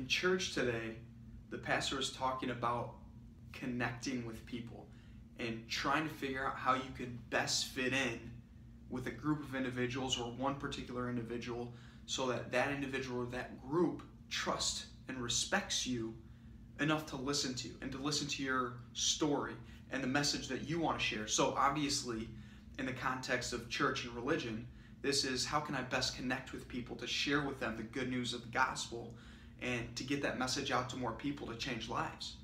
In church today, the pastor is talking about connecting with people and trying to figure out how you can best fit in with a group of individuals or one particular individual so that that individual or that group trusts and respects you enough to listen to you and to listen to your story and the message that you want to share. So obviously, in the context of church and religion, this is how can I best connect with people to share with them the good news of the gospel and to get that message out to more people to change lives.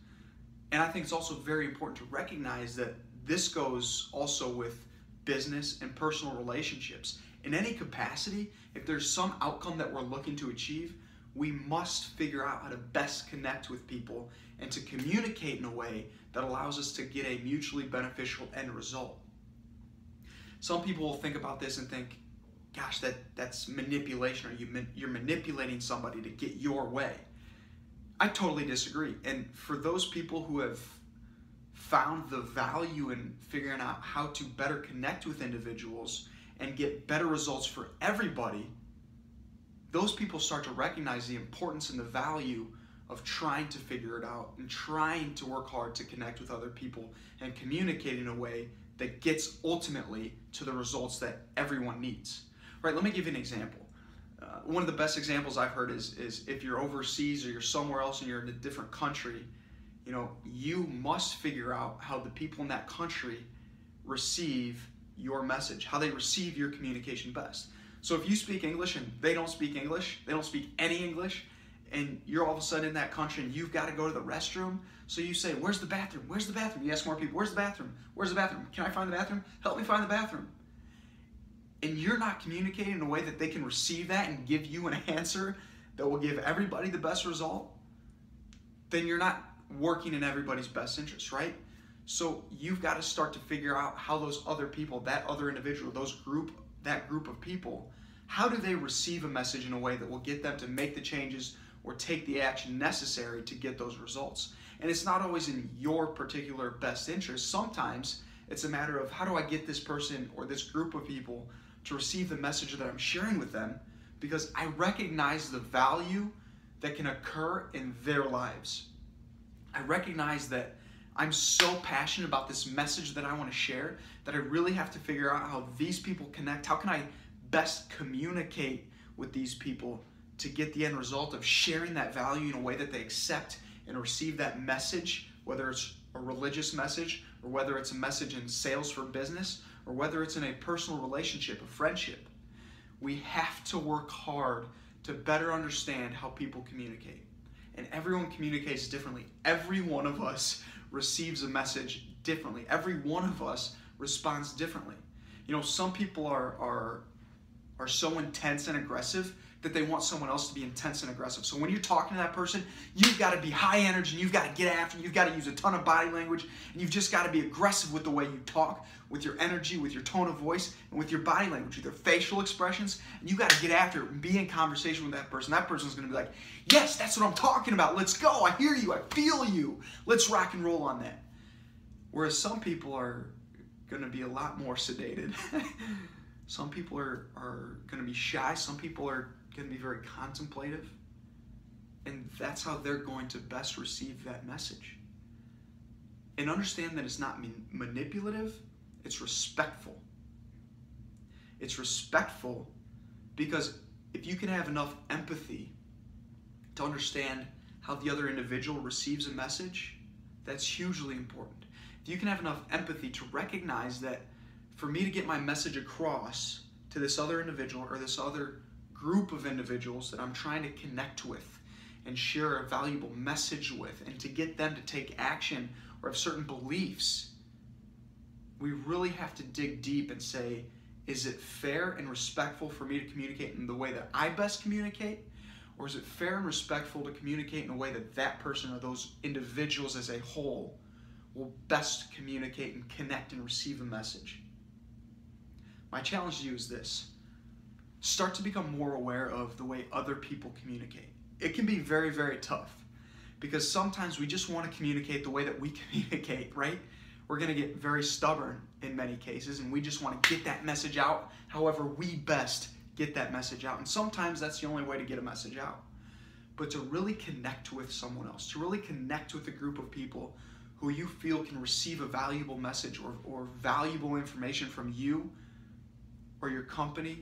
And I think it's also very important to recognize that this goes also with business and personal relationships. In any capacity, if there's some outcome that we're looking to achieve, we must figure out how to best connect with people and to communicate in a way that allows us to get a mutually beneficial end result. Some people will think about this and think, gosh, that's manipulation, or you're manipulating somebody to get your way. I totally disagree. And for those people who have found the value in figuring out how to better connect with individuals and get better results for everybody, those people start to recognize the importance and the value of trying to figure it out and trying to work hard to connect with other people and communicate in a way that gets ultimately to the results that everyone needs. Right, let me give you an example. One of the best examples I've heard is if you're overseas or you're somewhere else and you're in a different country, you must figure out how the people in that country receive your message, how they receive your communication best. So if you speak English and they don't speak English, they don't speak any English, and you're all of a sudden in that country and you've got to go to the restroom, so you say, where's the bathroom? Where's the bathroom? You ask more people, where's the bathroom? Where's the bathroom? Can I find the bathroom? Help me find the bathroom. And you're not communicating in a way that they can receive that and give you an answer that will give everybody the best result, then you're not working in everybody's best interest, right? So you've got to start to figure out how those other people, that other individual, that group of people, how do they receive a message in a way that will get them to make the changes or take the action necessary to get those results. And it's not always in your particular best interest. Sometimes it's a matter of how do I get this person or this group of people to receive the message that I'm sharing with them, because I recognize the value that can occur in their lives. I recognize that I'm so passionate about this message that I want to share that I really have to figure out how these people connect. How can I best communicate with these people to get the end result of sharing that value in a way that they accept and receive that message, whether it's a religious message or whether it's a message in sales for business or whether it's in a personal relationship, a friendship. We have to work hard to better understand how people communicate. And everyone communicates differently. Every one of us receives a message differently. Every one of us responds differently. Some people are so intense and aggressive that they want someone else to be intense and aggressive. So when you're talking to that person, you've got to be high energy, and you've got to get after, you've got to use a ton of body language, and you've just got to be aggressive with the way you talk, with your energy, with your tone of voice, and with your body language, with your facial expressions, and you've got to get after it and be in conversation with that person. That person's going to be like, yes, that's what I'm talking about. Let's go. I hear you. I feel you. Let's rock and roll on that. Whereas some people are going to be a lot more sedated. Some people are going to be shy. Some people are going to be very contemplative. And that's how they're going to best receive that message. And understand that it's not manipulative, it's respectful. It's respectful because if you can have enough empathy to understand how the other individual receives a message, that's hugely important. If you can have enough empathy to recognize that for me to get my message across to this other individual or this other group of individuals that I'm trying to connect with and share a valuable message with, and to get them to take action or have certain beliefs, we really have to dig deep and say, is it fair and respectful for me to communicate in the way that I best communicate? Or is it fair and respectful to communicate in a way that that person or those individuals as a whole will best communicate and connect and receive a message? My challenge to you is this. Start to become more aware of the way other people communicate. It can be very, very tough because sometimes we just want to communicate the way that we communicate, right? We're going to get very stubborn in many cases, and we just want to get that message out however we best get that message out. And sometimes that's the only way to get a message out. but to really connect with someone else, to really connect with a group of people who you feel can receive a valuable message or valuable information from you or your company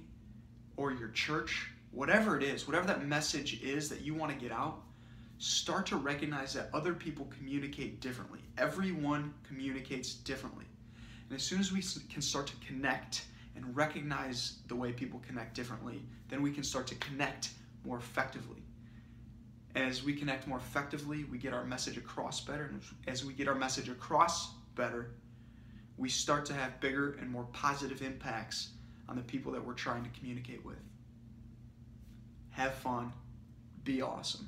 or your church, whatever it is, whatever that message is that you want to get out. Start to recognize that other people communicate differently. Everyone communicates differently. And as soon as we can start to connect and recognize the way people connect differently, then we can start to connect more effectively. And as we connect more effectively, we get our message across better. And as we get our message across better, we start to have bigger and more positive impacts on the people that we're trying to communicate with. Have fun. Be awesome.